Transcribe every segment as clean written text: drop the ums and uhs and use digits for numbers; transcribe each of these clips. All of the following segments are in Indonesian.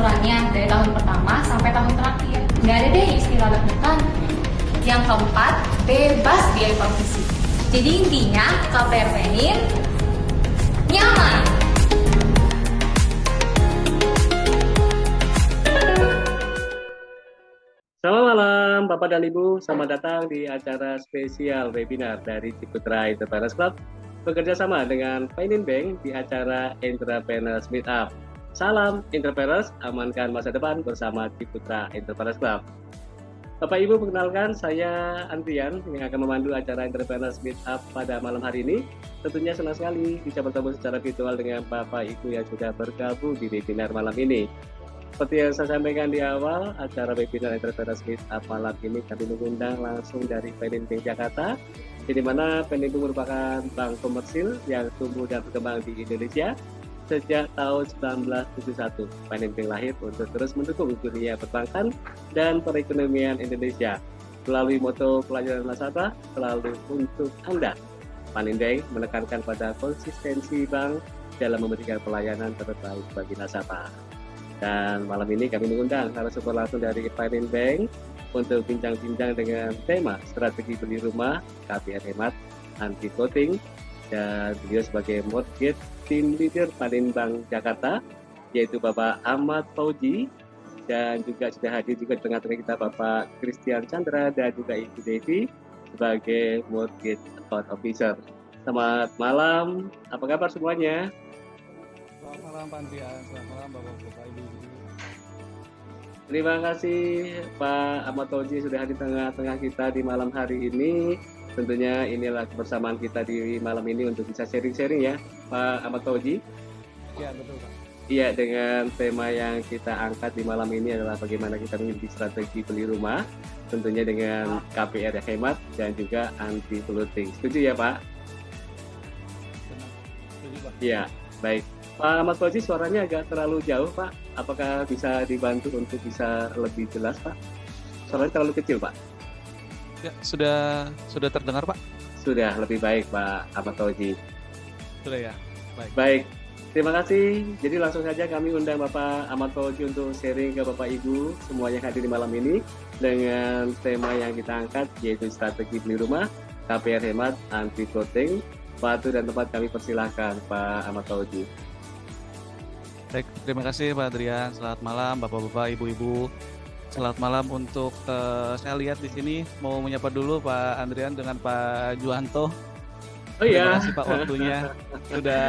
aturannya dari tahun pertama sampai tahun terakhir. Nggak ada deh istilah deg-degan. Yang keempat, bebas biaya provisi. Jadi intinya KPR Penin nyaman. Selamat malam, Bapak dan Ibu. Selamat datang di acara spesial webinar dari Ciputra Entrepreneurs Club bekerja sama dengan Penin Bank di acara Entrepreneurs Meetup. Salam Entrepreneurs, amankan masa depan bersama Ciputra Entrepreneurs Club. Bapak Ibu, perkenalkan saya Andrian yang akan memandu acara Entrepreneurs Meetup pada malam hari ini. Tentunya senang sekali bisa bertemu secara virtual dengan Bapak Ibu yang sudah bergabung di webinar malam ini. Seperti yang saya sampaikan di awal, acara webinar Entrepreneurs Meetup malam ini kami mengundang langsung dari Penin Bank Jakarta, di mana Penin Bank merupakan bank komersil yang tumbuh dan berkembang di Indonesia sejak tahun 1971. Penin Bank lahir untuk terus mendukung dunia perbankan dan perekonomian Indonesia. Melalui moto pelayanan nasabah selalu untuk Anda, Penin Bank menekankan pada konsistensi bank dalam memberikan pelayanan terbaik bagi nasabah. Dan malam ini kami mengundang narasumber langsung dari Penin Bank untuk bincang-bincang dengan tema strategi beli rumah, KPR hemat, anti voting, dan beliau sebagai mortgage team leader Penin Bank Jakarta, yaitu Bapak Ahmad Fauzi, dan juga sudah hadir juga di tengah-tengah kita Bapak Christian Chandra dan juga Ibu Devi sebagai mortgage account officer. Selamat malam, apa kabar semuanya? Selamat malam Pak Andrian, selamat malam Bapak-Bapak, Ibu-Ibu. Terima kasih Pak Ahmad Fauzi sudah hadir di tengah-tengah kita di malam hari ini. Tentunya inilah kebersamaan kita di malam ini untuk bisa sharing-sharing ya Pak Ahmad Fauzi. Ya betul Pak. Iya, dengan tema yang kita angkat di malam ini adalah bagaimana kita memiliki strategi beli rumah, tentunya dengan KPR yang hemat dan juga anti polluting. Setuju ya Pak? Benar. Setuju Pak. Iya, baik. Pak Ahmad Fauzi, suaranya agak terlalu jauh Pak. Apakah bisa dibantu untuk bisa lebih jelas Pak? Suaranya terlalu kecil Pak. Ya sudah terdengar Pak? Sudah lebih baik Pak Ahmad Fauzi. Sudah ya. Baik, terima kasih. Jadi langsung saja kami undang Bapak Ahmad Fauzi untuk sharing ke Bapak Ibu semuanya hadir di malam ini dengan tema yang kita angkat yaitu strategi beli rumah, KPR hemat, anti voting. Waktu dan tempat kami persilahkan Pak Ahmad Fauzi. Baik, terima kasih Pak Adrian. Selamat malam Bapak-Bapak, Ibu-Ibu. Selamat malam untuk saya lihat di sini mau menyapa dulu Pak Andrian dengan Pak Juanto. Oh iya. Terima kasih Pak waktunya sudah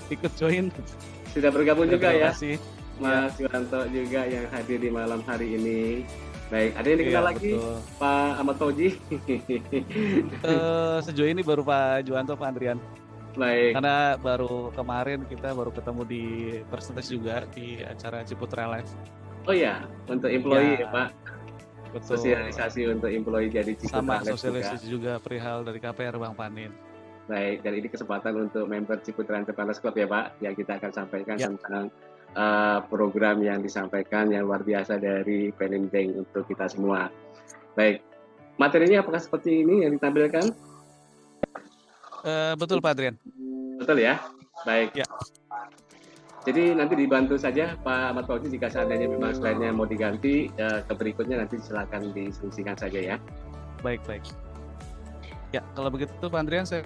ikut join. Sudah bergabung juga ya. Terima kasih. Mas Juanto juga yang hadir di malam hari ini. Baik, ada yang dikenal lagi betul. Pak Ahmad Fauzi? Sejauh ini baru Pak Juanto, Pak Andrian. Baik. Karena baru kemarin kita baru ketemu di presentasi juga di acara Ciputra Live. Oh iya, untuk employee ya Pak. Betul. Sosialisasi untuk employee jadi Ciputra Sama Live sosialisasi juga perihal dari KPR Bang Panin. Baik, dan ini kesempatan untuk member Ciputra Entrepreneurs Club ya Pak, yang kita akan sampaikan tentang program yang disampaikan yang luar biasa dari Penin Bank untuk kita semua. Baik, materinya apakah seperti ini yang ditampilkan? Betul Pak Adrian. Betul ya? Baik. Ya. Jadi nanti dibantu saja Pak Ahmad Fauzi jika seandainya memang slide-nya mau diganti, ke berikutnya nanti silakan disungsikan saja ya. Baik. Ya, kalau begitu Pak Andrian saya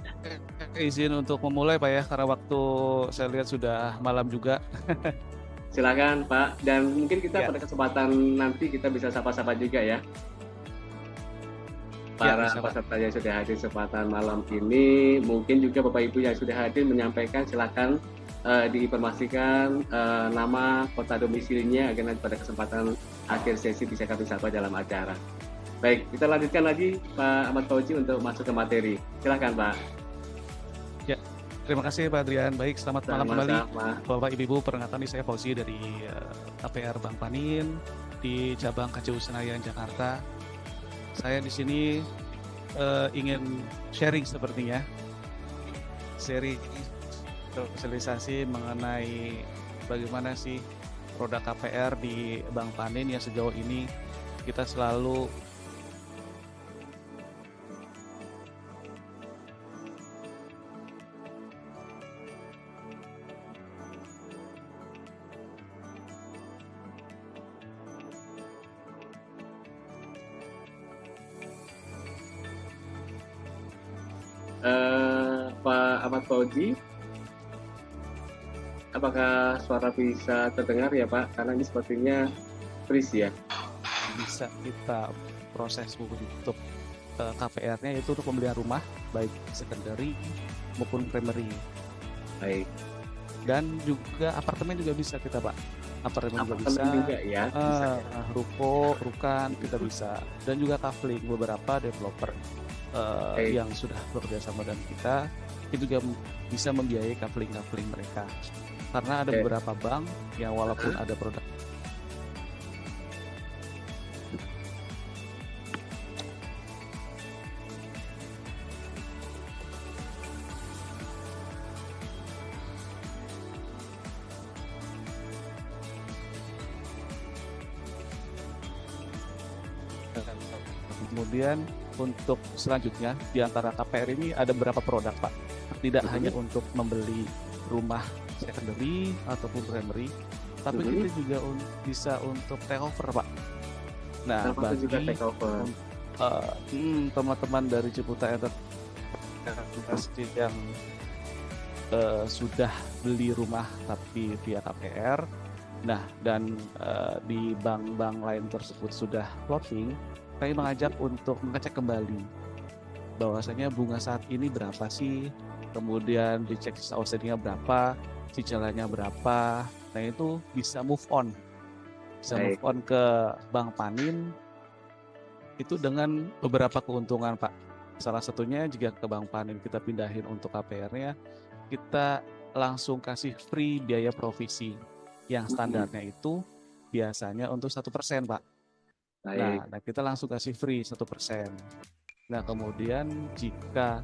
izin untuk memulai Pak ya, karena waktu saya lihat sudah malam juga. Silakan Pak, dan mungkin kita pada kesempatan nanti kita bisa sapa-sapa juga ya. Para peserta yang sudah hadir kesempatan malam ini, mungkin juga Bapak Ibu yang sudah hadir menyampaikan, silakan diinformasikan nama, kota domisilinya agar nanti pada kesempatan akhir sesi bisa kami sapa dalam acara. Baik, kita lanjutkan lagi Pak Ahmad Fauzi untuk masuk ke materi. Silakan Pak. Ya, terima kasih Pak Adrian. Baik, selamat malam kembali Bapak Ibu. Perkenalkan saya Fauzi dari KPR Bank Panin di cabang KCU Senayan Jakarta. Saya di sini ingin sharing sepertinya, sosialisasi mengenai bagaimana sih produk KPR di Bank Panin yang sejauh ini kita selalu Pak Ahmad Fauzi, apakah suara bisa terdengar ya Pak? Karena ini sepertinya freeze ya. Bisa kita proses untuk KPR-nya itu untuk pembelian rumah baik secondary maupun primary. Baik. Dan juga apartemen juga bisa kita Pak. Apartemen juga bisa. Juga ya. Bisa, ya. Ruko, rukan kita bisa. Dan juga kafling beberapa developer yang sudah bekerja sama dengan kita itu juga bisa membiayai kafling mereka. Karena ada beberapa bank yang walaupun ada produk kemudian untuk selanjutnya di antara KPR ini ada beberapa produk Pak. Tidak hanya untuk membeli rumah secondary ataupun primary, tapi kita juga bisa untuk takeover Pak. Nah, bagi juga teman-teman dari Ciputa Enterprise yang sudah beli rumah tapi via KPR, nah dan di bank-bank lain tersebut sudah floating, kami mengajak untuk mengecek kembali bahwasanya bunga saat ini berapa sih, kemudian dicek outstandingnya berapa, cicilannya berapa. Nah itu bisa move on ke Bank Panin itu dengan beberapa keuntungan Pak. Salah satunya jika ke Bank Panin kita pindahin untuk KPR-nya, kita langsung kasih free biaya provisi yang standarnya itu biasanya untuk 1% Pak. Nah, kita langsung kasih free 1%. Nah, kemudian jika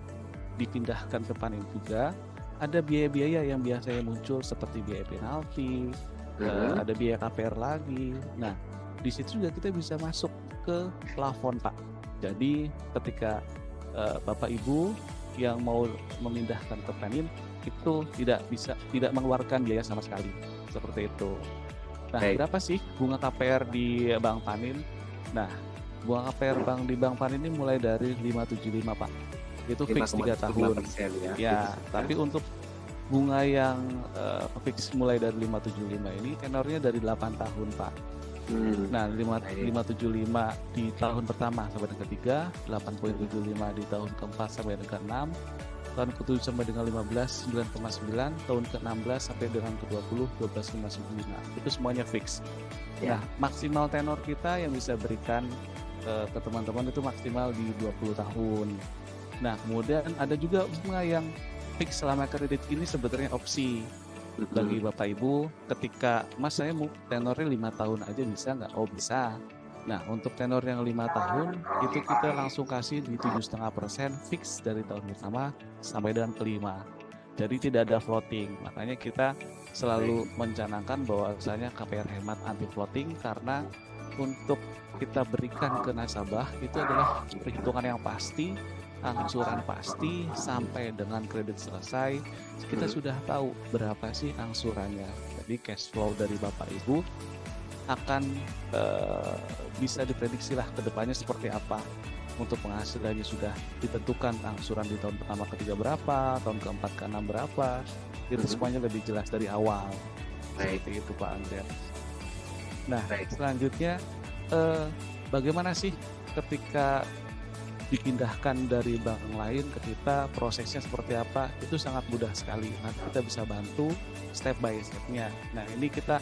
dipindahkan ke Panin juga, ada biaya-biaya yang biasanya muncul seperti biaya penalti, ada biaya KPR lagi. Nah, di situ juga kita bisa masuk ke plafon Pak. Jadi ketika Bapak Ibu yang mau memindahkan ke Panin itu tidak mengeluarkan biaya sama sekali, seperti itu. Nah, berapa sih bunga KPR di Bank Panin? Nah, bunga KPR di Bank Panin ini mulai dari 575 Pak. Itu fix 3 tahun. Ya, tapi untuk bunga yang fix mulai dari 575 ini tenornya dari 8 tahun Pak. Nah, 575 di tahun pertama sampai dengan ketiga, 8,75 di tahun keempat sampai dengan ke-6, tahun ke-7 sampai dengan 15, 9,9, tahun ke-16 sampai dengan ke-20, 12,9. Itu semuanya fix. Nah, maksimal tenor kita yang bisa berikan ke teman-teman itu maksimal di 20 tahun. Nah, kemudian ada juga bunga yang fix selama kredit ini sebetulnya opsi bagi Bapak Ibu. Ketika Mas saya mau tenornya 5 tahun aja bisa nggak? Oh bisa. Nah, untuk tenor yang 5 tahun itu kita langsung kasih di 7,5% fix dari tahun pertama sampai dengan kelima. Jadi tidak ada floating. Makanya kita selalu mencanangkan bahwasanya KPR hemat anti floating karena untuk kita berikan ke nasabah itu adalah perhitungan yang pasti, angsuran pasti sampai dengan kredit selesai. Kita sudah tahu berapa sih angsurannya. Jadi cash flow dari Bapak Ibu akan bisa diprediksi lah ke depannya seperti apa. Untuk penghasilannya sudah ditentukan angsuran di tahun pertama ketiga berapa, tahun keempat keenam berapa. Itu semuanya lebih jelas dari awal. Seperti itu Pak Andreas. Nah, selanjutnya bagaimana sih ketika dipindahkan dari bank lain ke kita, prosesnya seperti apa? Itu sangat mudah sekali. Nanti kita bisa bantu step by step-nya. Nah, ini kita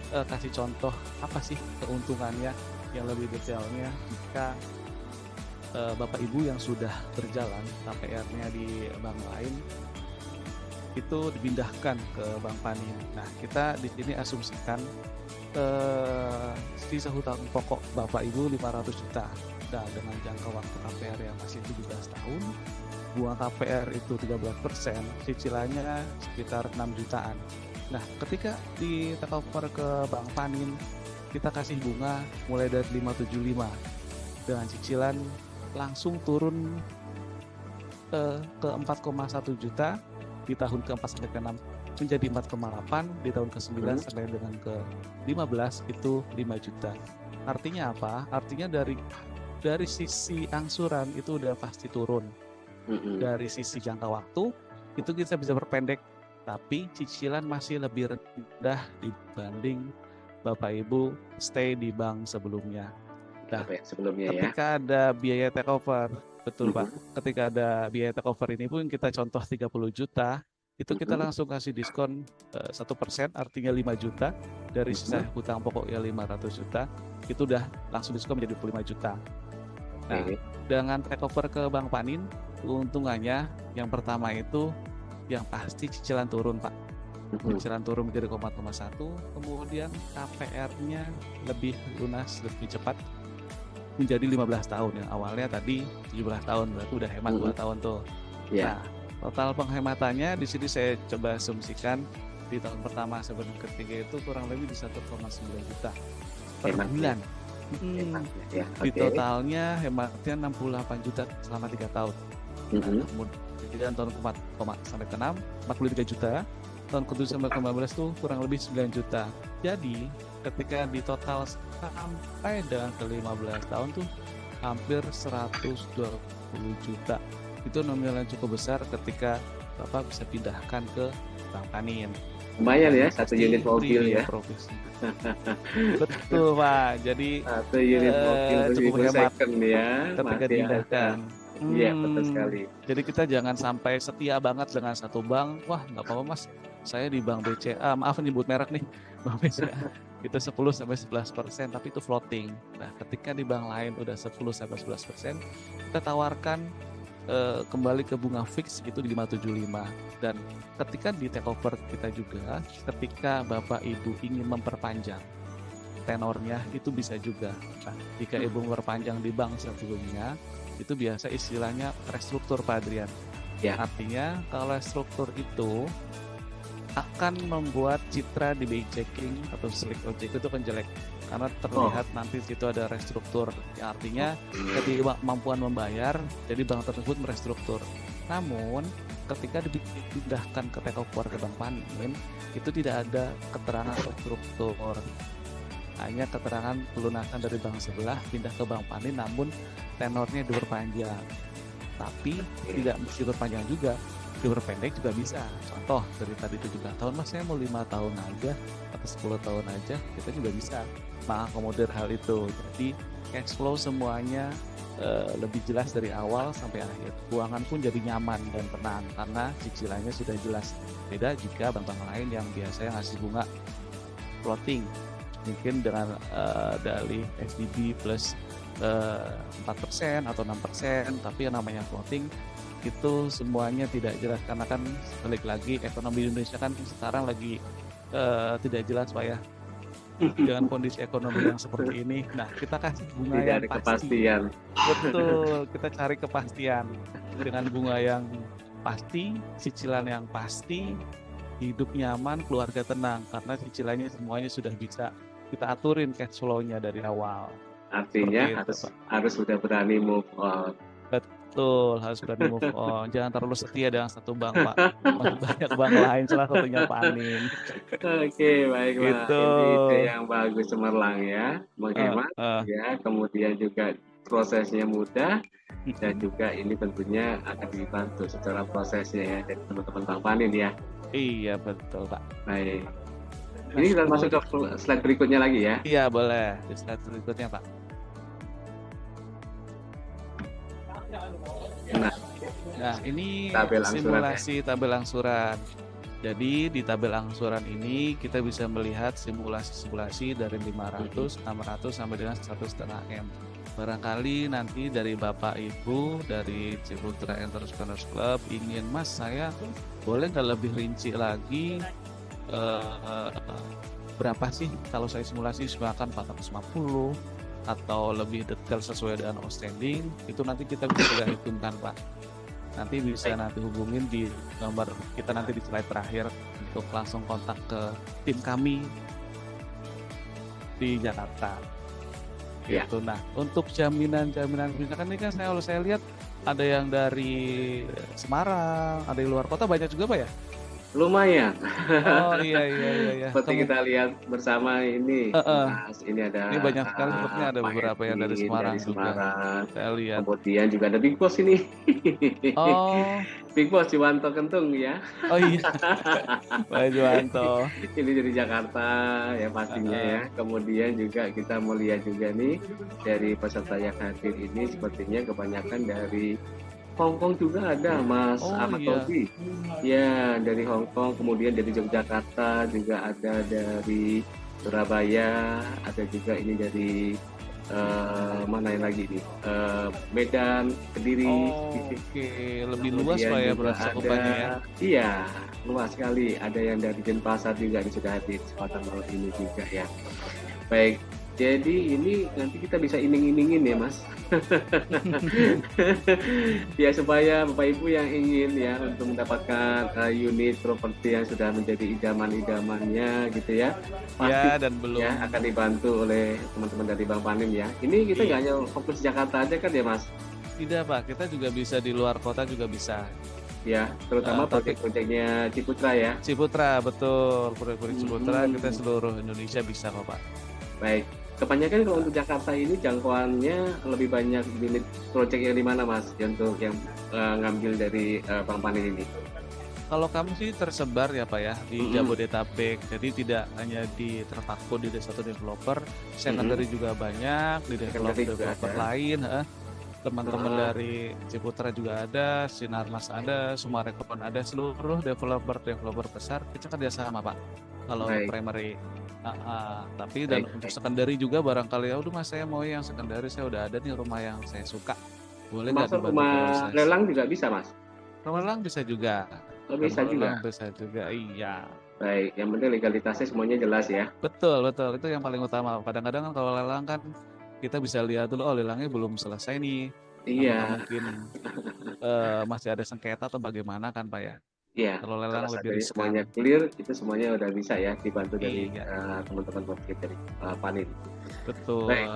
kasih contoh apa sih keuntungannya yang lebih detailnya jika Bapak Ibu yang sudah berjalan KPR-nya di bank lain itu dipindahkan ke Bank Panin. Nah, kita di sini asumsikan sisa hutang pokok Bapak Ibu 500 juta. Nah, dengan jangka waktu KPR yang masih 17 tahun, bunga KPR itu 13%, cicilannya sekitar 6 jutaan. Nah, ketika di takeover ke Bank Panin, kita kasih bunga mulai dari 575 dengan cicilan langsung turun ke 4,1 juta di tahun ke-4 sampai ke-6 menjadi 4,8, di tahun ke-9 sampai dengan ke-15 itu 5 juta. Artinya apa? Artinya dari sisi angsuran itu udah pasti turun. Dari sisi jangka waktu itu kita bisa perpendek, tapi cicilan masih lebih rendah dibanding Bapak Ibu stay di bank sebelumnya. Nah, ketika ada biaya takeover, betul Pak, ketika ada biaya takeover ini pun kita contoh 30 juta, itu kita langsung kasih diskon 1%, artinya 5 juta, dari sisa hutang pokoknya 500 juta, itu udah langsung diskon menjadi 25 juta. Nah, dengan takeover ke Bank Panin, keuntungannya yang pertama itu yang pasti cicilan turun Pak. Cicilan turun menjadi 0,1, kemudian KPR-nya lebih lunas, lebih cepat, menjadi 15 tahun. Yang awalnya tadi 17 tahun, berarti udah hemat 2 tahun tuh. Nah, total penghematannya di sini saya coba asumsikan di tahun pertama sebelum ketiga itu kurang lebih di 1,9 juta per bulan. Di totalnya hematnya 68 juta selama 3 tahun. Kemudian tahun ke-4 sampai ke-6 43 juta, tahun ke-7 sampai ke-15 tuh kurang lebih 9 juta. Jadi ketika di total sampai dengan ke-15 tahun tuh hampir 120 juta. Itu nominal yang cukup besar ketika Bapak bisa pindahkan ke Bank Panin. Lumayan ya, 1 unit mobil ya. Betul Pak, jadi 1 unit mobil cukup hemat ya, ketika dipindahkan. Iya, betul sekali. Jadi kita jangan sampai setia banget dengan satu bank. Wah, nggak apa-apa Mas, saya di Bank BCA, maaf nyebut merek nih, Bank BCA, itu 10-11%, tapi itu floating. Nah, ketika di bank lain udah 10-11%, kita tawarkan kembali ke bunga fix itu di 575. Dan ketika di takeover kita juga, ketika Bapak Ibu ingin memperpanjang tenornya, itu bisa juga. Nah, jika Ibu memperpanjang di bank sebelumnya, itu biasa istilahnya restruktur Pak Adrian. Artinya kalau restruktur itu akan membuat citra di BI checking atau slick ojek itu kan jelek, karena terlihat nanti situ ada restruktur. Artinya ketidakmampuan membayar, jadi bank tersebut merestruktur. Namun ketika dipindahkan ke takeover ke Bank Panin, itu tidak ada keterangan restruktur, hanya keterangan pelunasan dari bank sebelah pindah ke Bank Panin, namun tenornya diperpanjang. Tapi tidak mesti berpanjang juga, diperpendek juga bisa. Contoh dari tadi 17 tahun, Mas saya mau 5 tahun aja atau 10 tahun aja, kita juga bisa mengakomodir hal itu. Jadi cash flow semuanya lebih jelas dari awal sampai akhir. Keuangan pun jadi nyaman dan tenang karena cicilannya sudah jelas. Beda jika bank-bank lain yang biasanya ngasih bunga floating, mungkin dengan dalih SDB plus 4% atau 6%, tapi yang namanya floating itu semuanya tidak jelas, karena kan balik lagi ekonomi Indonesia kan sekarang lagi tidak jelas Pak ya, dengan kondisi ekonomi yang seperti ini. Nah, kita kasih bunga tidak yang ada pasti. Kepastian. Betul, kita cari kepastian dengan bunga yang pasti, cicilan yang pasti, hidup nyaman, keluarga tenang, karena cicilannya semuanya sudah bisa kita aturin cash flow-nya dari awal. Artinya harus sudah berani move on. Betul, harus berani move on. Jangan terlalu setia dengan satu bank Pak. Banyak bank lain, salah satunya Panin. Oke, baiklah. Gitu. Ini ide yang bagus, cemerlang ya, menghemat ya, kemudian juga prosesnya mudah, dan juga ini tentunya akan dibantu secara prosesnya ya dari teman-teman Bank Panin ya. Iya betul Pak. Baik. Ini kita masuk ke slide berikutnya lagi ya. Iya boleh, di slide berikutnya Pak. Nah ini simulasi tabel angsuran. Jadi di tabel angsuran ini kita bisa melihat simulasi-simulasi dari 500, 600 sampai dengan 1,5 M. Barangkali nanti dari Bapak Ibu dari Ciputra Entrepreneurs Club ingin, Mas saya boleh nggak lebih rinci lagi, berapa sih kalau saya simulasi misalkan 450 atau lebih detail sesuai dengan outstanding, itu nanti kita bisa hitungkan Pak. Nanti bisa nanti hubungin di nomor kita nanti di slide terakhir untuk langsung kontak ke tim kami di Jakarta. Ya. Gitu. Nah, untuk jaminan misalkan ini kan saya lihat ada yang dari Semarang, ada di luar kota banyak juga Pak ya? Lumayan. Oh iya iya iya iya. Seperti kita lihat bersama ini, Mas, ini ada Ini banyak sekali sepertinya ada Pak beberapa yang dari Edwin Semarang dari juga. Semarang. Saya lihat. Kemudian juga ada Big Boss ini. Oh, Big Boss Juwanto Kentung ya. oh iya. Pak Juwanto. Ini dari Jakarta ya pastinya ya. Kemudian juga kita mau lihat juga nih dari peserta yang hadir ini sepertinya kebanyakan dari Hong Kong juga ada Mas Oh Ahmad iya. Tobi. Ya, dari Hong Kong, kemudian dari Yogyakarta juga ada dari Surabaya, ada juga ini dari mana yang lagi nih? Medan, Kediri. Oh, oke, lebih luas Kemudian Pak ya juga berarti cakupannya ya. Iya, luas sekali. Ada yang dari Denpasar juga sudah hadir kesempatan malam ini juga ya. Baik, jadi ini nanti kita bisa iming-imingin ya Mas. Ya supaya Bapak Ibu yang ingin ya untuk mendapatkan unit properti yang sudah menjadi idaman-idamannya gitu ya. Pasti Ya, dan belum. ya akan dibantu oleh teman-teman dari Bang Panim ya. Ini kita nggak hanya fokus Jakarta aja kan ya Mas? Tidak Pak, kita juga bisa di luar kota juga bisa. Ya, terutama Tapi- proyek-proyeknya Ciputra ya. Ciputra, betul. Proyek-proyek Ciputra Hmm. kita seluruh Indonesia bisa kok Pak. Baik. Kebanyakan kalau untuk Jakarta ini jangkauannya lebih banyak unit proyek yang di mana Mas? Untuk yang ngambil dari Bang Panin ini. Kalau kami sih tersebar ya Pak ya di Mm-mm. Jabodetabek, jadi tidak hanya terpaku di satu developer, secondary juga banyak di Secondary juga developer ada. lain. Teman-teman Ah. dari Ciputra juga ada, Sinarmas ada, Sumarekon ada, seluruh developer besar kita kerjasama Pak. Kalau Baik. primary, tapi dan Baik, untuk baik. secondary juga barangkali ya udah Mas saya mau yang secondary, saya udah ada nih rumah yang saya suka, boleh nggak Masuk dibantu rumah proses? lelang juga bisa Mas? Rumah lelang bisa juga. Oh, bisa Rumah juga. lelang bisa juga, iya. Baik, yang penting legalitasnya semuanya jelas ya. Betul, betul. Itu yang paling utama. Kadang-kadang kan kalau lelang kan kita bisa lihat dulu, oh lelangnya belum selesai nih. Iya, Mungkin masih ada sengketa atau bagaimana kan Pak ya. iya. Kalau Kalau lelang lebih seandainya riskan. semuanya clear, itu semuanya udah bisa ya dibantu dari Iya. teman-teman proyek dari Panin. Betul. Baik.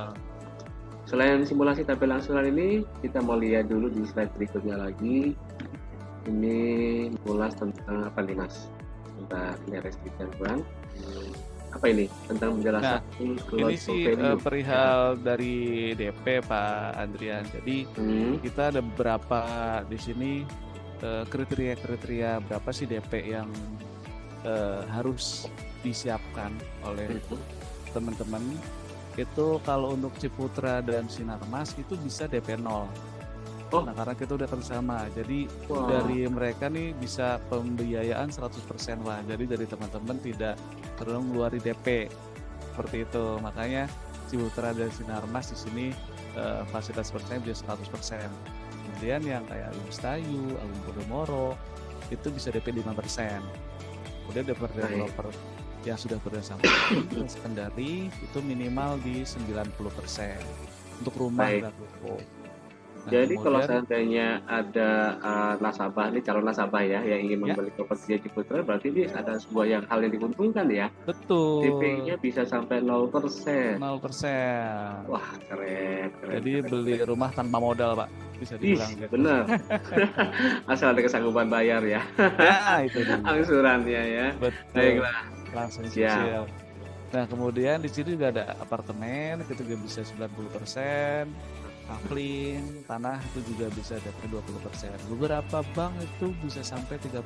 Selain simulasi tabel langsungan ini, kita mau lihat dulu di slide berikutnya lagi. Ini ulas tentang apa nih Mas? Sebentar, ini ada sedikit Bang. Apa ini? Tentang penjelasan Ini sih perihal dari DP Pak Andrian. Jadi kita ada beberapa di sini kriteria-kriteria berapa sih DP yang harus disiapkan oleh teman-teman. Itu kalau untuk Ciputra dan Sinarmas itu bisa DP 0. Oh. Nah, karena kita udah kerjasama, jadi Wah. dari mereka nih bisa pembiayaan 100% Pak. Jadi dari teman-teman tidak perlu ngeluarin DP seperti itu. Makanya Ciputra dan Sinarmas di sini fasilitas persen bisa 100%. Kemudian yang kayak Agung Stayu, Agung Podomoro itu bisa DP 5%. Kemudian developer yang sudah bekerjasama secondary itu minimal di 90% untuk rumah Baik. dan ruko. Nah, Jadi kalau kemudian- seandainya ada nasabah nih calon nasabah ya yang ingin Ya. membeli properti di Ciputra, berarti ini ada sebuah hal yang diuntungkan ya. betul DP-nya bisa sampai 0%. 0%. Wah, keren. Jadi beli rumah tanpa modal Pak, bisa Ih, dibilang gitu. bener. Asal ada kesanggupan bayar ya, Ya itu dia. angsurannya ya. Betul. Baiklah. Langsung Siap. cicil. Nah kemudian di sini juga ada apartemen, itu juga bisa 90%. Kafling, tanah itu juga bisa DP 20%. Beberapa bank itu bisa sampai 30%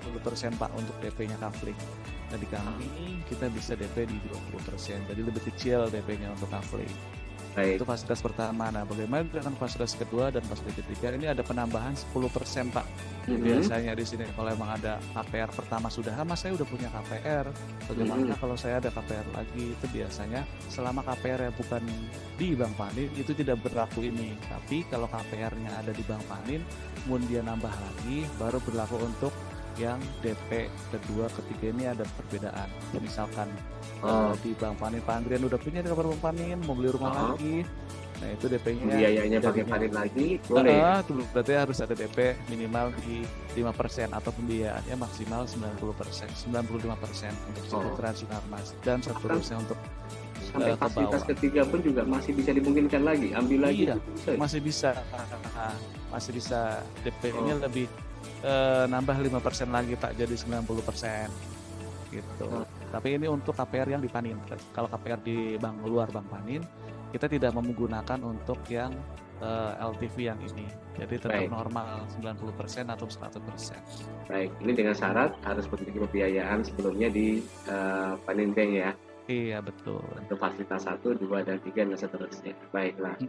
Pak untuk DP-nya kafling. Nah di kami kita bisa DP di 20%, jadi lebih kecil DP-nya untuk kafling. Baik. Itu fasilitas pertama. Nah bagaimana dengan fasilitas kedua dan fasilitas ketiga? Ini ada penambahan 10% Pak. Biasanya di sini kalau emang ada KPR pertama sudah, Mas saya udah punya KPR. Bagaimana kalau saya ada KPR lagi? Itu biasanya selama KPR ya bukan di Bank Panin itu tidak berlaku ini. Tapi kalau KPR-nya ada di Bank Panin, kemudian nambah lagi, baru berlaku untuk yang DP kedua, ketiga ini ada perbedaan. Misalkan di Bank Panin, Pak Andrian udah punya di Bank Panin, mau beli rumah lagi. Nah itu DP-nya biayanya pakai jadinya- Panin lagi boleh. Itu berarti harus ada DP minimal di 5% atau pembiayaannya maksimal 90%, 95% untuk Ciputra Sinarmas dan seterusnya untuk Sampai ke fasilitas bawah. ketiga pun juga masih bisa dimungkinkan lagi, ambil lagi. Iya, itu bisa. masih bisa DP-nya lebih nambah 5% lagi Pak, jadi 90% gitu. Tapi ini untuk KPR yang di Panin. Kalau KPR di bank luar Bank Panin, kita tidak menggunakan untuk yang LTV yang ini. Jadi tetap normal 90% atau 100%. Baik, ini dengan syarat harus memiliki pembiayaan sebelumnya di Panin Bank ya. Iya, betul. Untuk fasilitas 1, 2, dan 3 dan seterusnya. Baiklah.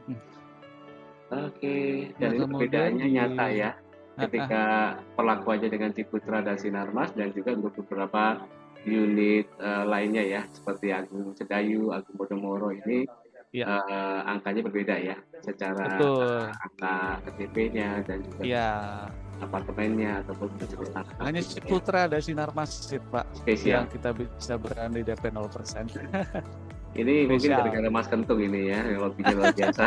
Oke, dan ini perbedaannya nyata ya. Ketika perlakuannya dengan Ciputra dan Sinarmas, dan juga untuk beberapa unit lainnya ya, seperti Agung Sedayu, Agung Podomoro ini angkanya berbeda ya, secara angka KTP-nya dan juga apartemennya ataupun jenis tanah. Hanya Ciputra dan Sinarmas Pak spesial yang kita bisa berani DP 0%. Ini mungkin gara-gara Mas Kentung ini ya, yang lebihnya luar biasa.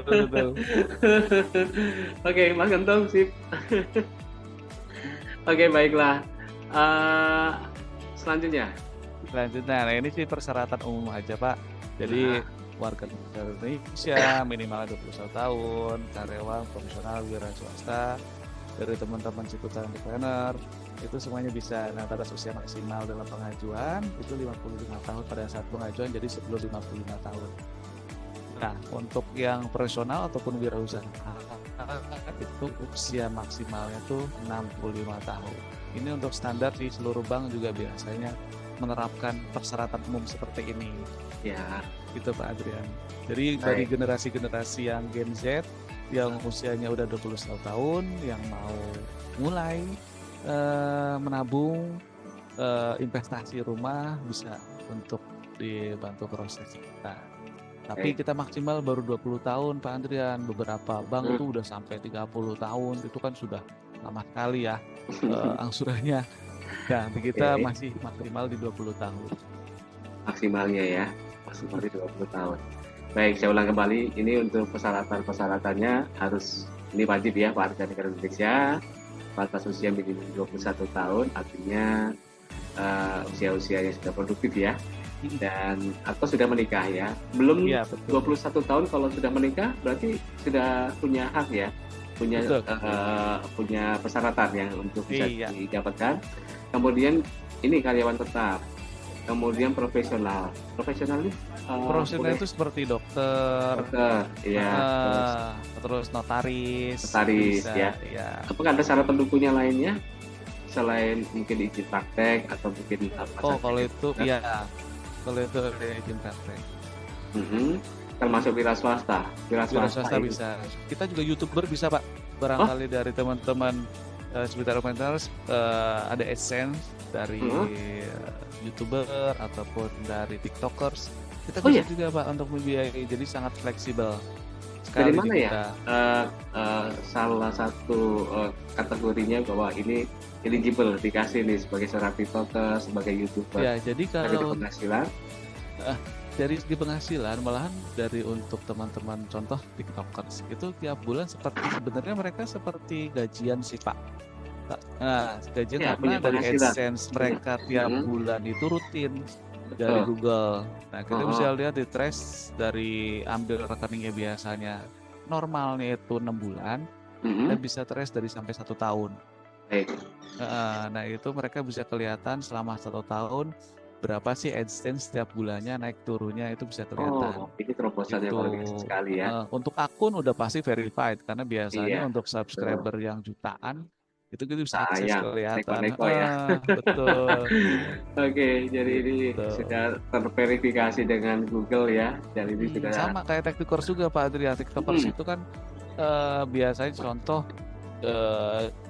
Betul. Oke, Mas Kentung, sip. Oke, baiklah. Selanjutnya, nah ini sih persyaratan umum aja Pak. Jadi warga negara Indonesia minimal 21 tahun, karyawan, profesional, wira swasta, dari teman-teman Ciputra Entrepreneur, itu semuanya bisa. Nah, batas usia maksimal dalam pengajuan itu 55 tahun pada saat pengajuan, jadi sebelum 55 tahun. Nah, untuk yang profesional ataupun wirausaha itu usia maksimalnya tuh 65 tahun. Ini untuk standar di seluruh bank juga biasanya menerapkan persyaratan umum seperti ini. Ya, gitu Pak Adrian. Jadi dari generasi-generasi yang Gen Z yang usianya udah 21 tahun yang mau mulai menabung investasi rumah bisa untuk dibantu proses kita. Tapi kita maksimal baru 20 tahun Pak Andrian. Beberapa bank itu udah sampai 30 tahun. Itu kan sudah lama sekali ya angsurannya. Nah, kita masih maksimal di 20 tahun. Maksimalnya ya, maksimal di 20 tahun. Baik, saya ulang kembali. Ini untuk persyaratannya harus, ini wajib ya warga negara Indonesia. Batas usia minimum 21 tahun, artinya usia-usia yang sudah produktif ya. Dan atau sudah menikah ya. Belum 21 tahun kalau sudah menikah berarti sudah punya hak ya. Punya persyaratan yang untuk bisa didapatkan. Kemudian ini karyawan tetap. Kemudian profesional itu seperti dokter terus notaris bisa, ya. Apakah ada syarat pendukungnya lainnya selain mungkin izin praktek atau mungkin kalau itu ada izin praktek. Termasuk wira swasta bisa. Kita juga YouTuber bisa Pak, barangkali dari teman-teman Ciputra Entrepreneurs ada AdSense dari YouTuber ataupun dari TikTokers. Kita bisa juga Pak untuk membiayai, jadi sangat fleksibel. Dari mana ya? Salah satu kategorinya bahwa ini eligible dikasih nih sebagai seorang TikToker, sebagai YouTuber. Ya, jadi kalau penghasilan dari segi penghasilan malahan dari untuk teman-teman contoh TikTokers itu tiap bulan sebenarnya mereka seperti gajian sih Pak. Nah, gajian karena dari AdSense mereka tiap bulan itu rutin dari Google. Nah, kita bisa lihat di trace dari ambil rekeningnya biasanya normalnya itu 6 bulan, dan bisa trace dari sampai 1 tahun. Nah, itu mereka bisa kelihatan selama 1 tahun berapa sih AdSense setiap bulannya naik turunnya, itu bisa kelihatan. Ini terobosannya luar biasa sekali ya. Untuk akun udah pasti verified karena biasanya untuk subscriber yang jutaan itu kita bisa akses kelihatan. Betul. Oke, jadi ini sudah terverifikasi dengan Google ya. Dan ini sudah sama kayak TikTokers juga Pak Adrian. TikTokers itu kan biasanya contoh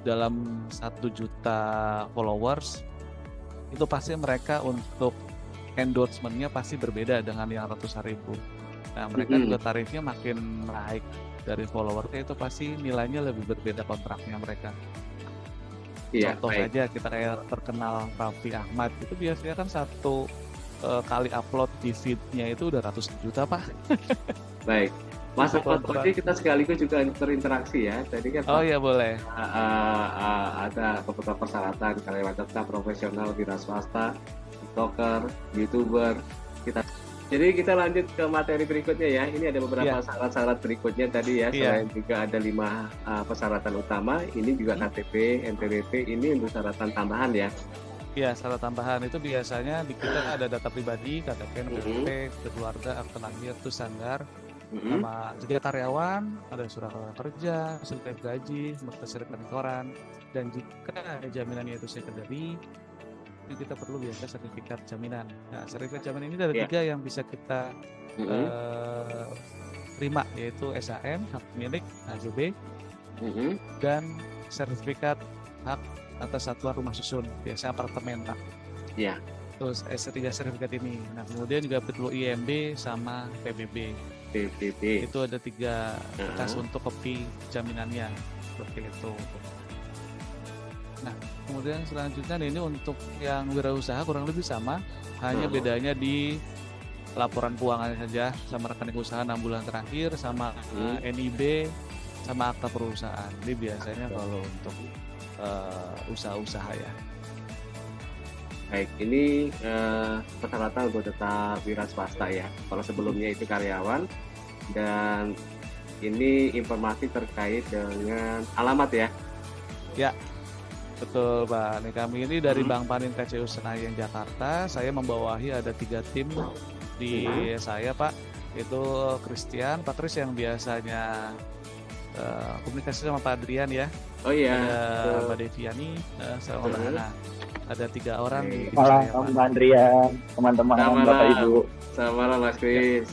dalam 1 juta followers itu pasti mereka untuk endorsement-nya pasti berbeda dengan yang ratusan ribu. Nah, mereka juga tarifnya makin naik dari followernya, itu pasti nilainya lebih berbeda kontraknya mereka. Contoh saja kita kayak terkenal Raffi Ahmad itu biasanya kan 1 kali upload di feed-nya itu udah ratusan juta Pak. Baik, Mas Ahmad, kita sekaligus juga berinteraksi ya. Tadi kan boleh. Ada beberapa persyaratan karyawan tetap, profesional, wira swasta, TikToker, YouTuber. Kita Jadi kita lanjut ke materi berikutnya ya. Ini ada beberapa syarat-syarat berikutnya tadi ya. Selain juga ada 5 persyaratan utama, ini juga KTP, NPWP ini untuk syaratan tambahan ya. Iya, syarat tambahan itu biasanya di kita ada data pribadi, KTP, NPWP, keluarga, akte lahir, terus sanggar, sama juga karyawan, ada surat kerja, surat gaji, sertifikat koran, dan jika jaminannya itu secondary, kita perlu biasa sertifikat jaminan. Nah, sertifikat jaminan ini ada 3 yang bisa kita terima, yaitu SHM, hak milik, HJB, dan sertifikat hak atas satuan rumah susun, biasanya apartemen, Pak. Iya. Terus S3 sertifikat ini. Nah, kemudian juga perlu IMB sama PBB. Itu ada 3 kertas untuk kopi jaminannya, seperti itu. Nah, kemudian selanjutnya ini untuk yang wirausaha kurang lebih sama, hanya bedanya di laporan keuangan saja sama rekening usaha 6 bulan terakhir, sama NIB, sama akta perusahaan. Jadi biasanya kalau untuk usaha-usaha ya. Baik, ini persyaratan untuk tetap wira swasta ya. Kalau sebelumnya itu karyawan, dan ini informasi terkait dengan alamat ya. Ya. Betul Pak, nih kami ini dari Bank Panin KCU Senayan Jakarta. Saya membawahi ada 3 tim di saya Pak. Itu Christian, Pak Kris yang biasanya komunikasi sama Pak Adrian ya. Oh iya. Ada Mbak Deviani, sama Mbak Hana. Ada 3 orang di tim saya, Pak. Mbak Adrian, teman-teman Bapak Ibu. Selamat malam Mas Kris.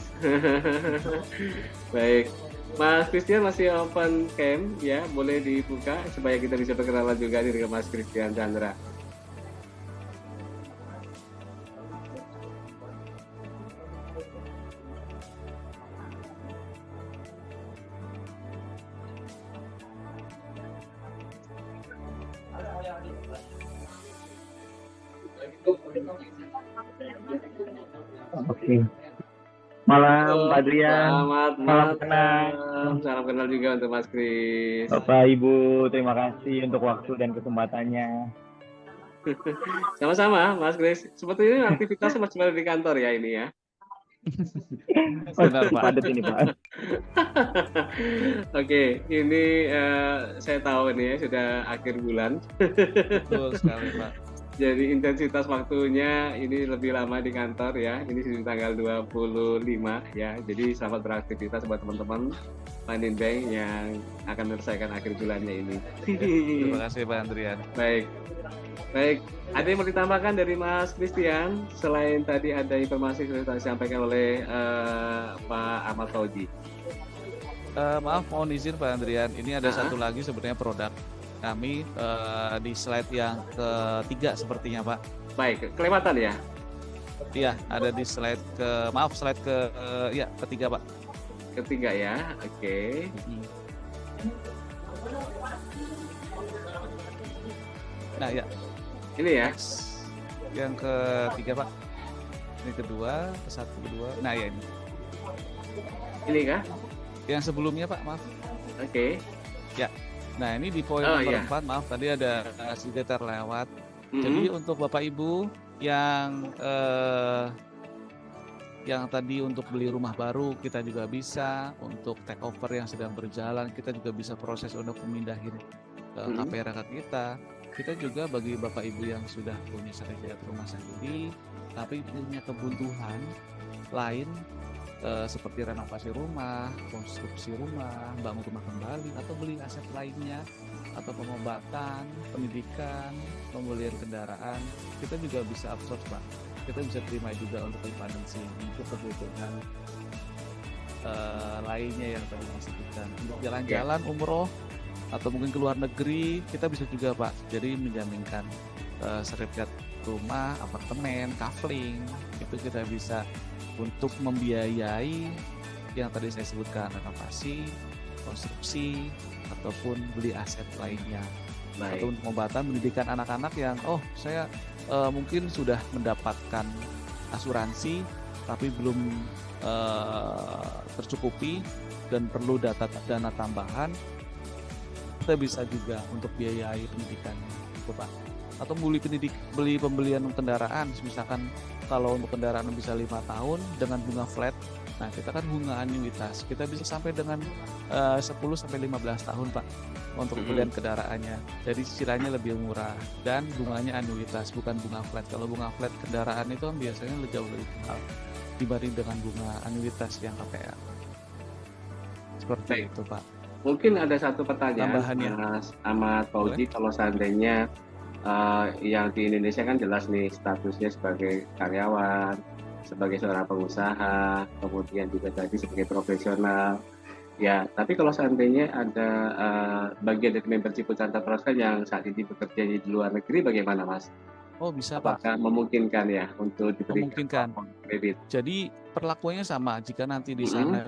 Baik. Mas Christian masih open cam ya, boleh dibuka supaya kita bisa berkenalan juga nih dengan Mas Christian Chandra. Oke. Malam Pak Adrian. Selamat Salam kenal. Salam kenal juga untuk Mas Kris. Bapak Ibu, terima kasih untuk waktu dan kesempatannya. Sama-sama Mas Kris. Sepertinya aktivitasnya masih ada di kantor ya ini ya. Benar, Pak. Padat ini Pak. Oke, ini saya tahu ini ya sudah akhir bulan. Betul sekali Pak. Jadi intensitas waktunya ini lebih lama di kantor ya. Ini sudah tanggal 25 ya. Jadi selamat beraktivitas buat teman-teman Panin Bank yang akan menyelesaikan akhir bulannya ini. Terima kasih Pak Andrian. Baik. Ada yang mau ditambahkan dari Mas Christian selain tadi ada informasi yang sudah disampaikan oleh Pak Ahmad Fauzi? Maaf, mohon izin Pak Andrian. Ini ada satu lagi sebenarnya produk kami di slide yang ketiga sepertinya Pak. Baik, kelewatan ya? Iya, ada di slide ketiga Pak. Ketiga ya, oke. Nah ya. Ini ya? Yang ketiga Pak. Ini kedua, kedua. Nah ya ini. Ini kah? Yang sebelumnya Pak, maaf. Oke. Ya. Nah ini di poin nomor 4, maaf tadi ada sedikit terlewat. Jadi untuk Bapak Ibu yang tadi untuk beli rumah baru kita juga bisa, untuk take over yang sedang berjalan kita juga bisa proses untuk memindahin KPR kita. Kita juga bagi Bapak Ibu yang sudah punya sertifikat rumah sendiri tapi punya kebutuhan lain seperti renovasi rumah, konstruksi rumah, bangun rumah kembali, atau beli aset lainnya, atau pengobatan, pendidikan, pemulihan kendaraan, kita juga bisa outsource Pak. Kita bisa terima juga untuk refinancing, untuk kebutuhan lainnya yang tadi disebutkan. Untuk jalan-jalan, umroh, atau mungkin ke luar negeri, kita bisa juga Pak. Jadi menjaminkan sertifikat rumah, apartemen, kafling, itu kita bisa untuk membiayai yang tadi saya sebutkan, renovasi, konstruksi, ataupun beli aset lainnya. Atau pengobatan, pendidikan anak-anak yang saya mungkin sudah mendapatkan asuransi tapi belum tercukupi dan perlu dana tambahan, kita bisa juga untuk biayai pendidikannya, itu Pak. atau beli pembelian kendaraan, misalkan kalau untuk kendaraan bisa 5 tahun dengan bunga flat. Nah, kita kan bunga anuitas, kita bisa sampai dengan 10 sampai 15 tahun, Pak, untuk pembelian kendaraannya. Jadi cicilannya lebih murah dan bunganya anuitas, bukan bunga flat. Kalau bunga flat kendaraan itu kan biasanya jauh lebih mahal dibanding dengan bunga anuitas yang KPR. Seperti itu, Pak. Mungkin ada satu pertanyaan, Mas Ahmad Fauzi, kalau seandainya yang di Indonesia kan jelas nih statusnya sebagai karyawan, sebagai seorang pengusaha, kemudian juga tadi sebagai profesional. Ya, tapi kalau seandainya ada bagian dari member Ciputra Enterprise yang saat ini bekerja di luar negeri, bagaimana, Mas? Oh, bisa, Pak. Apakah memungkinkan ya untuk diberikan kredit? Jadi perlakuannya sama. Jika nanti di sana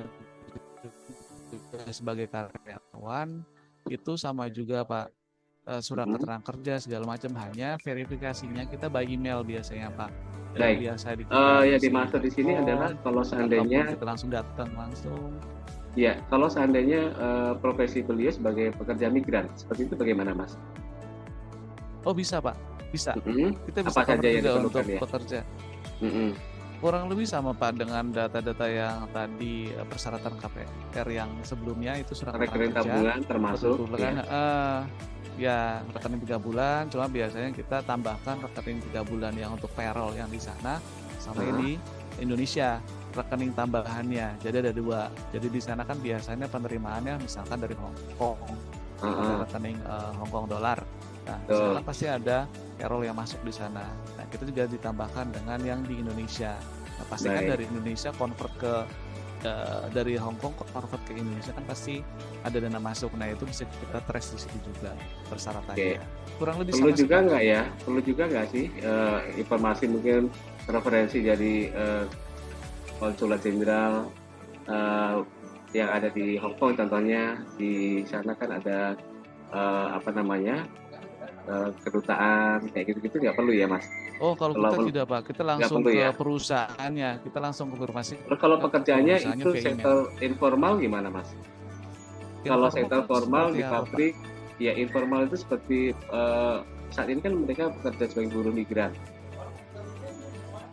sebagai karyawan, itu sama juga, Pak. Surat keterangan kerja segala macam, hanya verifikasinya kita by email biasanya, Pak. Baik. Biasa ya dimaksud di sini adalah kalau seandainya kita langsung datang langsung. Ya, kalau seandainya profesi beliau sebagai pekerja migran, seperti itu bagaimana, Mas? Oh, bisa, Pak. Bisa. Kita bisa apa saja yang diperlukan untuk pekerja. Kurang lebih sama, Pak, dengan data-data yang tadi persyaratan KPR yang sebelumnya itu surat rekening tabungan termasuk. Ya, rekening 3 bulan, cuma biasanya kita tambahkan rekening 3 bulan yang untuk payroll yang di sana sama di Indonesia rekening tambahannya. Jadi ada 2. Jadi di sana kan biasanya penerimaannya misalkan dari Hong Kong, rekening Hong Kong dolar. Nah, di sana pasti ada payroll yang masuk di sana. Nah, kita juga ditambahkan dengan yang di Indonesia. Nah, pasti kan dari Indonesia convert ke dari Hong Kong convert ke Indonesia kan pasti ada dana masuk. Nah, itu bisa kita trace di situ juga persyaratannya. Kurang lebih perlu juga nggak ya? Perlu juga nggak sih informasi mungkin referensi dari konsulat jenderal yang ada di Hong Kong, contohnya di sana kan ada kedutaan kayak gitu-gitu, nggak perlu ya, Mas? Oh, kalau kita tidak, Pak, kita langsung ke perusahaannya, kita langsung konfirmasi. Kalau pekerjaannya itu sektor informal gimana, Mas? Kalau sektor formal di pabrik, ya informal itu seperti saat ini kan mereka bekerja sebagai buruh migran.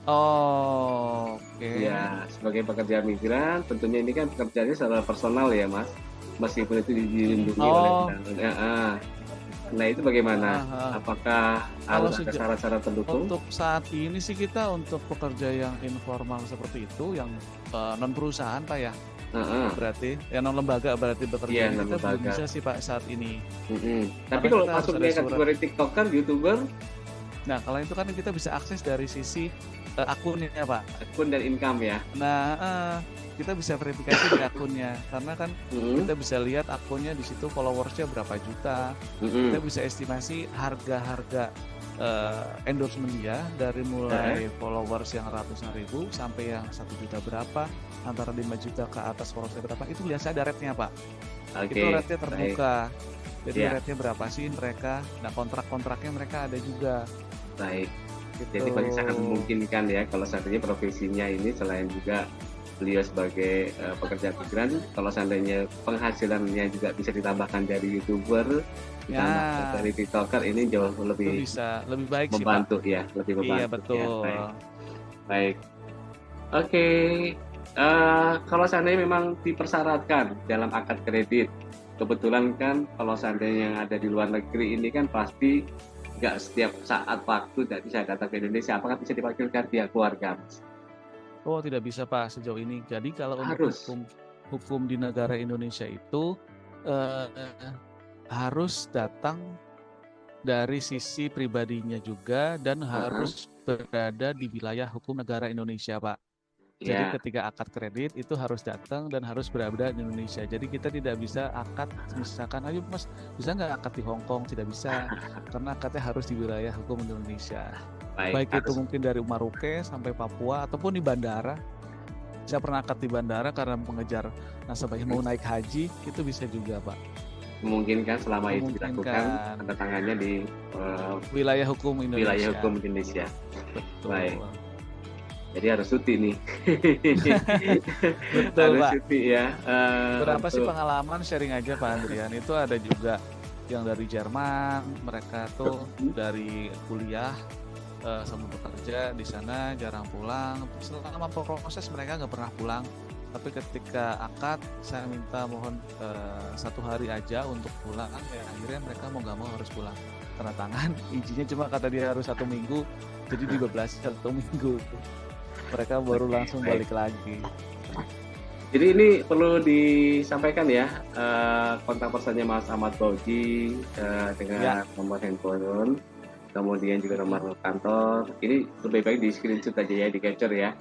Oh, oke. Ya, sebagai pekerja migran, tentunya ini kan pekerjaannya secara personal ya, Mas. Meskipun itu dilindungi oleh undang-undang. Nah, itu bagaimana? Apakah harus ada syarat-syarat pendukung? Untuk saat ini sih kita untuk pekerja yang informal seperti itu, yang non perusahaan, Pak, ya. Berarti yang non lembaga berarti bekerja kita belum bisa sih, Pak, saat ini. Tapi kalau masuknya kategori TikToker, YouTuber, nah kalau itu kan kita bisa akses dari sisi akunnya, Pak. Akun dan income ya. Nah, kita bisa verifikasi di akunnya karena kan kita bisa lihat akunnya di situ followersnya berapa juta. Kita bisa estimasi harga-harga endorsement dia dari mulai followers yang ratusan ribu sampai yang 1 juta berapa, antara 5 juta ke atas followersnya berapa, itu biasa ada rate-nya, Pak. Itu rate-nya terbuka. Jadi rate-nya berapa sih mereka? Nah, kontrak-kontraknya mereka ada juga. Baik. Gitu. Jadi bagi sangat memungkinkan ya kalau seandainya profesinya ini selain juga beliau sebagai pekerja migran, kalau seandainya penghasilannya juga bisa ditambahkan dari YouTuber, ditambahkan dari TikToker, ini jauh lebih bisa lebih baik membantu sih, Pak. Ya, lebih membantu. Iya, betul. Ya, baik. Oke. Kalau seandainya memang dipersyaratkan dalam akad kredit, kebetulan kan kalau seandainya yang ada di luar negeri ini kan pasti nggak setiap saat waktu tidak bisa datang ke Indonesia. Apakah bisa diwakilkan pihak keluarga, Mas? Oh, tidak bisa, Pak, sejauh ini. Jadi kalau untuk hukum di negara Indonesia itu harus datang dari sisi pribadinya juga dan harus berada di wilayah hukum negara Indonesia, Pak. Jadi ketika akad kredit itu harus datang dan harus berada di Indonesia. Jadi kita tidak bisa akad misalkan, ayo Mas bisa nggak akad di Hong Kong? Tidak bisa, karena akadnya harus di wilayah hukum Indonesia. Baik itu mungkin dari Maroke sampai Papua ataupun di bandara. Saya pernah akad di bandara karena mengejar nasabah yang mau naik haji, itu bisa juga, Pak. Memungkinkan selama itu dilakukan tanda tangannya di wilayah hukum Indonesia. Wilayah hukum Indonesia. Betul. Baik. Jadi harus cuti nih. Betul, harus Pak. Cuti ya. Berapa sih pengalaman sharing aja, Pak Andrian? Itu ada juga yang dari Jerman, mereka tuh dari kuliah sama bekerja di sana jarang pulang. Selama proses mereka nggak pernah pulang. Tapi ketika akad saya minta mohon 1 hari aja untuk pulang, ya akhirnya mereka mau nggak mau harus pulang. Tanda tangan izinnya cuma kata dia harus 1 minggu, jadi dibebas 1 minggu. Mereka baru langsung balik lagi. Jadi ini perlu disampaikan ya, kontak personnya Mas Ahmad Fauzi dengan nomor handphone, kemudian juga nomor kantor. Ini lebih baik di screenshot aja ya, di capture ya,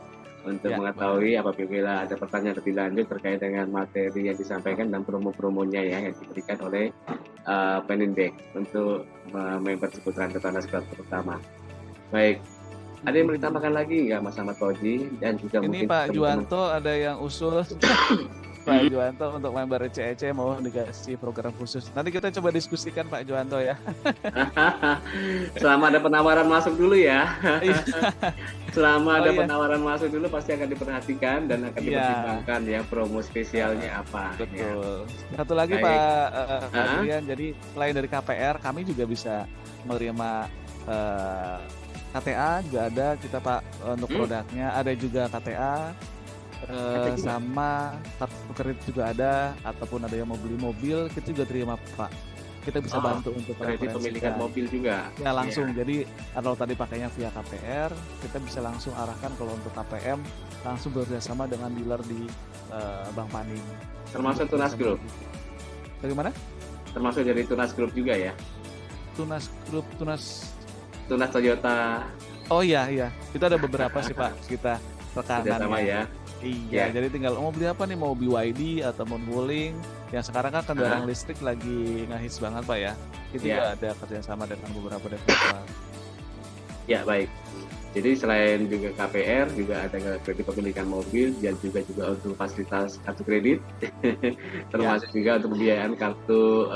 untuk mengetahui apabila ada pertanyaan lebih lanjut terkait dengan materi yang disampaikan dan promo-promonya ya yang diberikan oleh Panin Bank untuk member Ciputra Entrepreneurs Club terutama. Baik, ada yang mau ditambahkan lagi nggak Mas Ahmad Fauzi? Dan juga ini mungkin Pak Juwanto ada yang usul Pak Juwanto untuk member ECEC mau dikasih program khusus. Nanti kita coba diskusikan Pak Juwanto ya. Selama ada penawaran masuk dulu ya. Selama ada penawaran masuk dulu pasti akan diperhatikan dan akan dipertimbangkan ya promo spesialnya apa. Betul. Ya. Satu lagi Pak Adrian, jadi selain dari KPR kami juga bisa menerima KTA juga ada kita Pak untuk produknya, ada juga KTA. Sama kartu kredit juga ada, ataupun ada yang mau beli mobil kita juga terima Pak, kita bisa bantu untuk kredit pemilikan mobil juga ya langsung. Jadi kalau tadi pakainya via KPR kita bisa langsung arahkan, kalau untuk KPM langsung bekerjasama dengan dealer di Bank Panin, termasuk Tunas Group. Bagaimana? Termasuk dari Tunas Group juga ya? Tunas Group, Tunas Toyota. Oh iya kita ada beberapa sih Pak, kita rekanan sama ya. Iya, jadi tinggal mau beli apa nih, mau BYD atau mau Wuling. Yang sekarang kan kendaraan listrik lagi ngehits banget Pak ya. Itu juga ada kerjasama dengan beberapa developer. Ya baik. Jadi selain juga KPR juga ada kredit pemilikan mobil dan juga untuk fasilitas kartu kredit, termasuk juga untuk pembiayaan kartu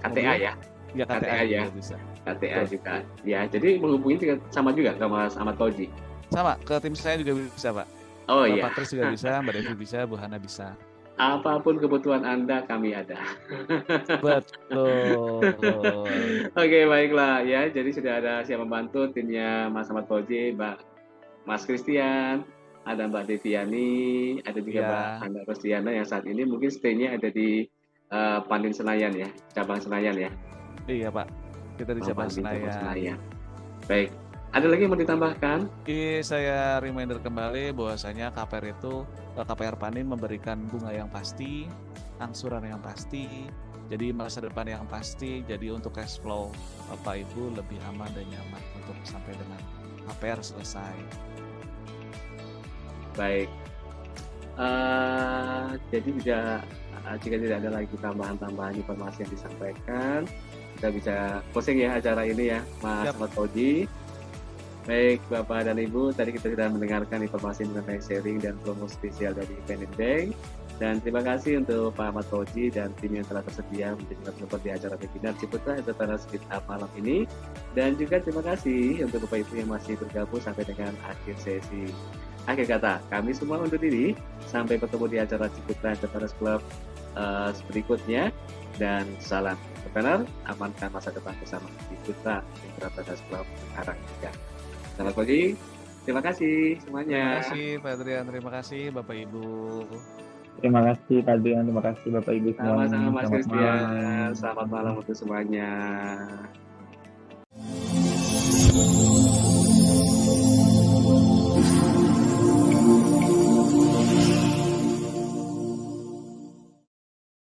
KTA ya. Ya KTA ya. Bisa. KTA juga ya, jadi menghubungi sama juga ke Mas Ahmad Fauzi. Sama, ke tim saya juga bisa Pak. Oh Pak iya. Pak Tris juga bisa, Mbak Devi bisa, Bu Hana bisa. Apapun kebutuhan Anda kami ada. Betul. Oke, baiklah ya. Jadi sudah ada siap membantu timnya Mas Ahmad Fauzi, Mas Christian, ada Mbak Deviani, ada juga Mbak Anda Rostiana yang saat ini mungkin stay-nya ada di Panin Senayan ya, cabang Senayan ya. Iya Pak. Kita di cabang Senayan. Baik, ada lagi yang mau ditambahkan? Saya reminder kembali bahwasanya KPR Panin memberikan bunga yang pasti, angsuran yang pasti, jadi masa depan yang pasti. Jadi untuk cash flow Bapak Ibu lebih aman dan nyaman untuk sampai dengan KPR selesai. Baik, jadi jika tidak ada lagi tambahan informasi yang disampaikan, kita bisa closing ya acara ini ya Mas Ahmad Fauzi. Baik Bapak dan Ibu, tadi kita sudah mendengarkan informasi mengenai sharing dan promo spesial dari Panin Bank. Dan terima kasih untuk Pak Ahmad Fauzi dan tim yang telah tersedia menjadi narasumber di acara webinar Ciputra Entrepreneurs Meet Up malam ini. Dan juga terima kasih untuk Bapak Ibu yang masih bergabung sampai dengan akhir sesi. Akhir kata, kami semua undur diri. Sampai bertemu di acara Ciputra Entrepreneurs Club berikutnya. Dan salam entrepreneur, amankan masa depan bersama Ciputra Entrepreneurs Club sekarang juga. Selamat pagi, terima kasih semuanya. Terima kasih Pak Adrian, terima kasih Bapak Ibu. Terima kasih Pak Adrian, terima kasih Bapak Ibu semua. Sama-sama Mas Christian, selamat malam untuk semuanya.